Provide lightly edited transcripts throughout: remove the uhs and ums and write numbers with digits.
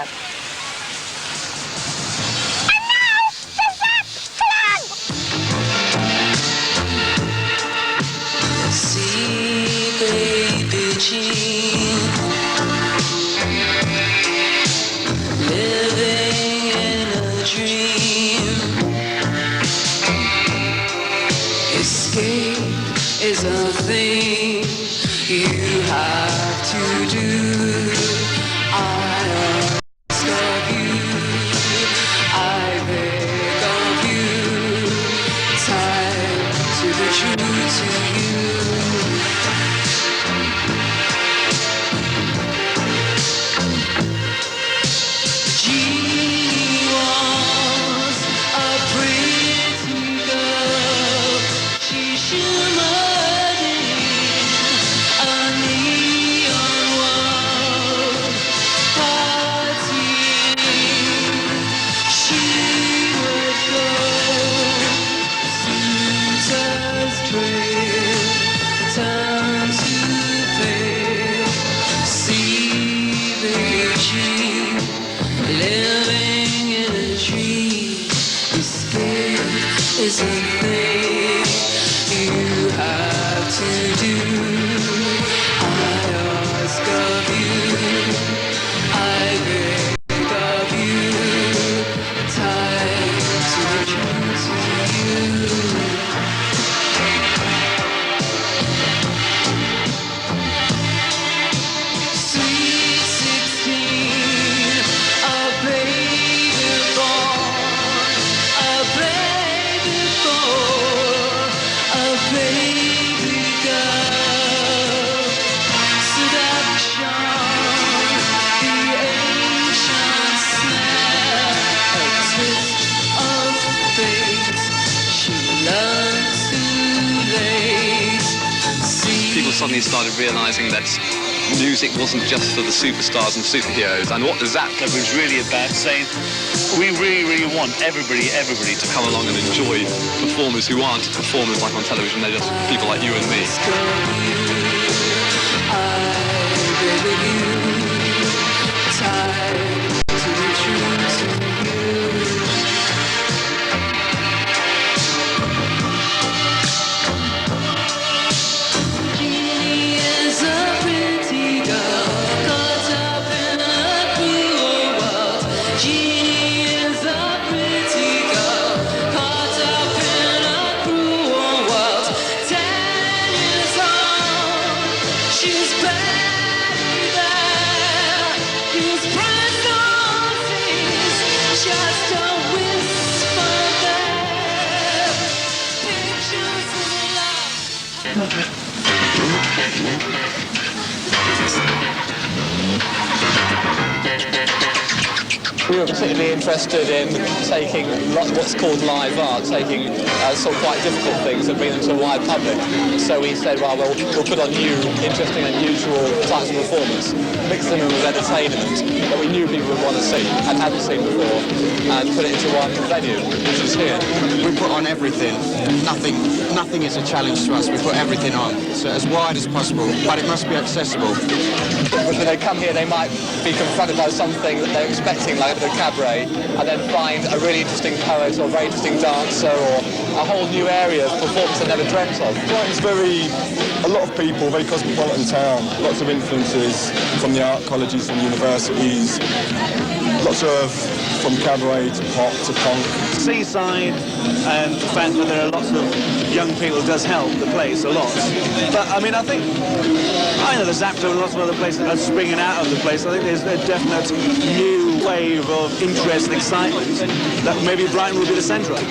RRevves. Living in a dream. Escape is a thing you have to do. I ask of you, I beg of you, time to be true to you. She was a pretty girl. She shimmered in a neon world party. She would go suitor's trail, turn to pale, see the dream. Living in a dream, escape is a thing you have to do. I ask of you, I beg of you, time to be true to you. Sweet 16, a baby born, a baby born, a baby girl. Seduction, the ancient snare, a twist of fate. She learned too late. People suddenly started realising that music wasn't just for the superstars and superheroes, and what the Zap Club was really about, saying we really want everybody to come along and enjoy performers who aren't performers like on television, they're just people like you and me. We were particularly interested in taking what's called live art, taking sort of quite difficult things and bringing them to a wide public. So we said, well, we'll put on new, interesting, unusual types of performance, mix them in with entertainment that we knew people would want to see and hadn't seen before, and put it into one venue, which is here. We put on everything. Nothing is a challenge to us. We put everything on, so as wide as possible, but it must be accessible. When they come here, they might be confronted by something that they're expecting, like the cabaret, and then find a really interesting poet or a very interesting dancer or a whole new area of performance they never dreamt of. Brighton's a lot of people, very cosmopolitan town, lots of influences from the art colleges, from universities, lots of from cabaret to pop to punk. Seaside and the fact that there are lots of young people does help the place a lot. But I mean, I know the Zap Club and lots of other places are springing out of the place. I think there's a definite new wave of interest and excitement that maybe Brighton will be the centre of. To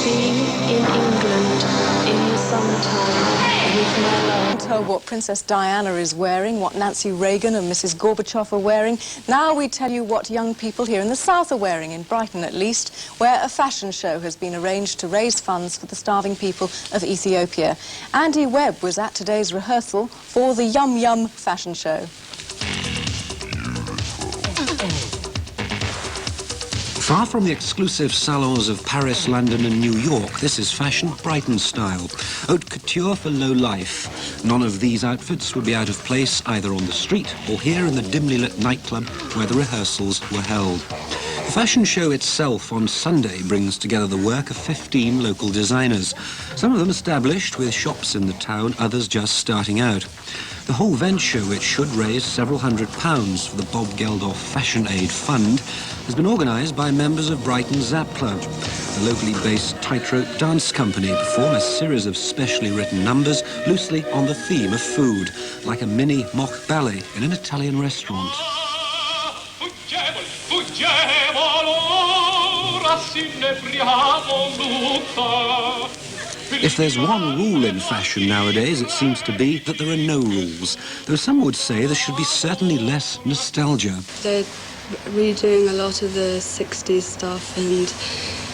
be in England in the summertime with my love. Her what Princess Diana is wearing, what Nancy Reagan and Mrs. Gorbachev are wearing. Now we tell you what young people here in the south are wearing, in Brighton at least, where a fashion show has been arranged to raise funds for the starving people of Ethiopia. Andy Webb was at today's rehearsal for the Yum Yum fashion show. Far from the exclusive salons of Paris, London and New York, this is fashion Brighton style. Haute couture for low life. None of these outfits would be out of place either on the street or here in the dimly lit nightclub where the rehearsals were held. The fashion show itself on Sunday brings together the work of 15 local designers. Some of them established with shops in the town, others just starting out. The whole venture, which should raise several £100s for the Bob Geldof Fashion Aid Fund, has been organised by members of Brighton Zap Club. The locally based tightrope dance company perform a series of specially written numbers loosely on the theme of food, like a mini mock ballet in an Italian restaurant. If there's one rule in fashion nowadays, it seems to be that there are no rules. Though some would say there should be certainly less nostalgia. They're redoing a lot of the 60s stuff and,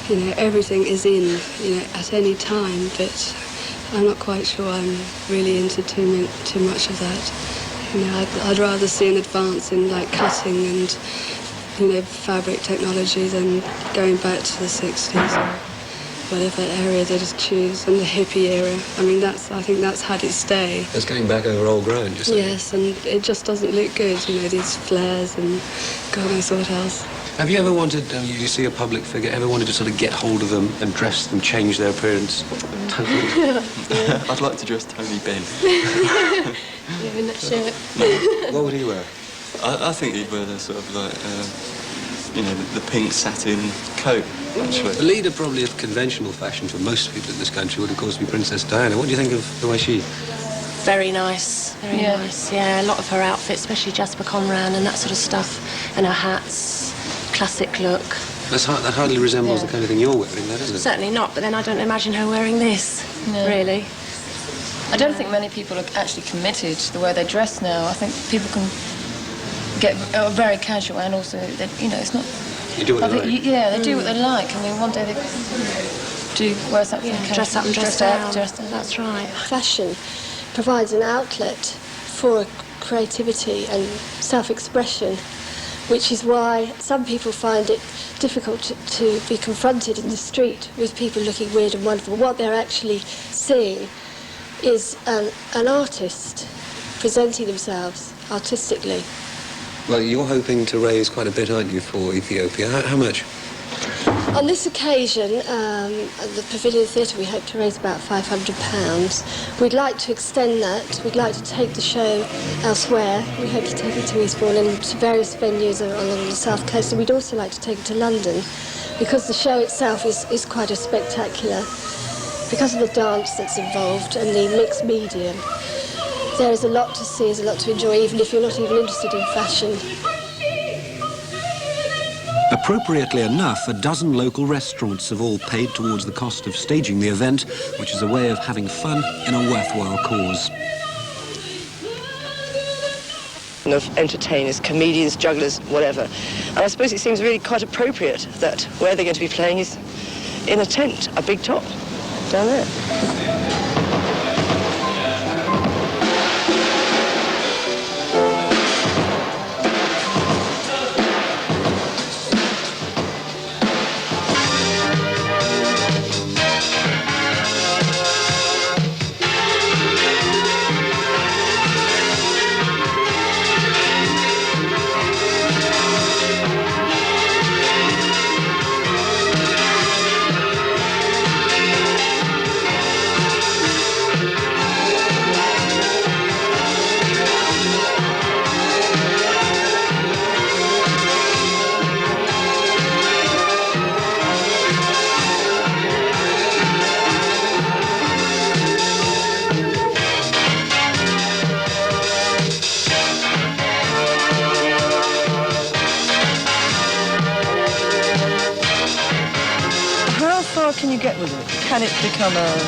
you know, everything is in, you know, at any time, but I'm not quite sure I'm really into too much of that. You know, I'd rather see an advance in, like, cutting and, you know, fabric technology than going back to the 60s or whatever area they just choose, and the hippie era. I mean, I think that's had its day. It's going back over old ground, you say? Yes, and it just doesn't look good, you know, these flares and God knows what else. Have you ever wanted, you see a public figure, ever wanted to sort of get hold of them and dress them, change their appearance totally? Yeah. I'd like to dress Tony Benn. Yeah, in that shirt. What would he wear? I think he'd wear the sort of like, you know, the pink satin coat, actually. The leader probably of conventional fashion for most people in this country would, of course, be Princess Diana. What do you think of the way she... Very nice, very nice. Yeah, a lot of her outfits, especially Jasper Conran and that sort of stuff, and her hats, classic look. That hardly resembles the kind of thing you're wearing, that, isn't it? Certainly not, but then I don't imagine her wearing this, really. I don't think many people are actually committed to the way they dress now. I think people can get very casual, and also, you know, it's not... You do what they like. Yeah, they do what they like. I mean, one day they do wear something casual. Dress up and dress down. That's right. Fashion provides an outlet for creativity and self-expression, which is why some people find it difficult to be confronted in the street with people looking weird and wonderful. What they're actually seeing is an artist presenting themselves artistically. Well, you're hoping to raise quite a bit, aren't you, for Ethiopia? How much? On this occasion, at the Pavilion Theatre, we hope to raise about £500. We'd like to extend that. We'd like to take the show elsewhere. We hope to take it to Eastbourne and to various venues along the south coast. And we'd also like to take it to London, because the show itself is quite a spectacular, because of the dance that's involved and the mixed medium. There is a lot to see, there's a lot to enjoy, even if you're not even interested in fashion. Appropriately enough, a dozen local restaurants have all paid towards the cost of staging the event, which is a way of having fun in a worthwhile cause. Of entertainers, comedians, jugglers, whatever. And I suppose it seems really quite appropriate that where they're going to be playing is in a tent, a big top, down there. Can you get with it? Can it become a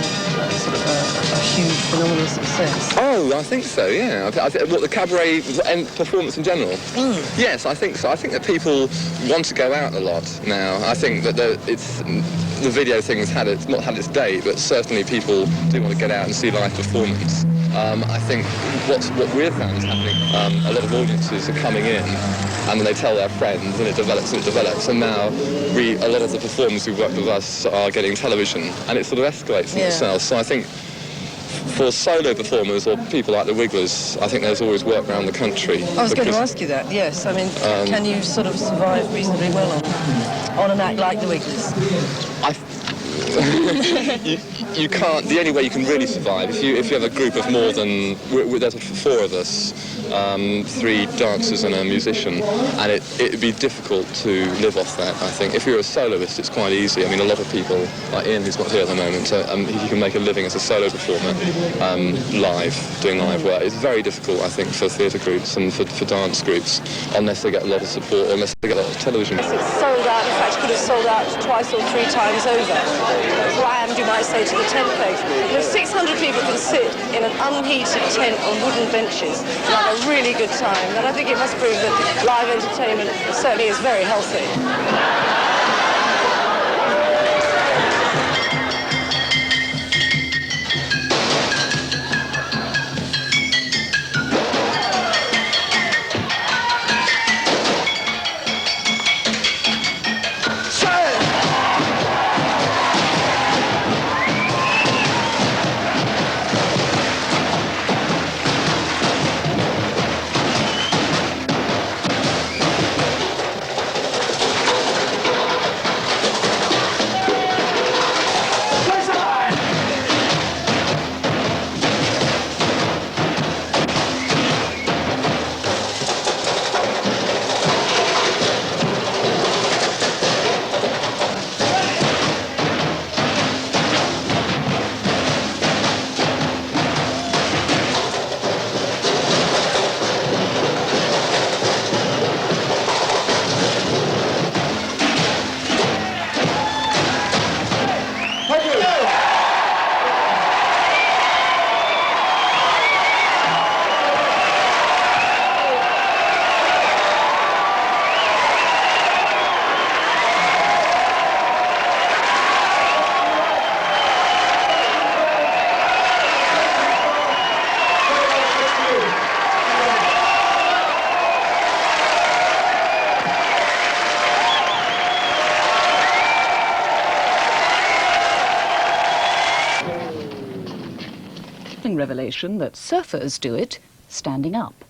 sort of a huge phenomenal success? Oh, I think so, yeah. What, the cabaret and performance in general? Yes, I think so. I think that people want to go out a lot now. I think that the video thing has not had its day, but certainly people do want to get out and see live performance. I think what we've found is happening, a lot of audiences are coming in and then they tell their friends and it develops and now a lot of the performers who work with us are getting television and it sort of escalates in itself. So I think for solo performers or people like the Wigglers, I think there's always work around the country. I was going to ask you that, yes. I mean, can you sort of survive reasonably well on an act like the Wigglers? You can't. The only way you can really survive if you have a group of more than there's 4 of us, 3 dancers and a musician, and it'd be difficult to live off that. I think if you're a soloist, it's quite easy. I mean, a lot of people, like Ian, who's not here at the moment, he can make a living as a solo performer, doing live work. It's very difficult, I think, for theatre groups and for dance groups, unless they get a lot of support, or unless they get a lot of television. It's sold out. In fact, could have sold out twice or 3 times over. Slammed, you might say, to the tent pegs. If 600 people can sit in an unheated tent on wooden benches and have a really good time, then I think it must prove that live entertainment certainly is very healthy. Revelation that surfers do it standing up.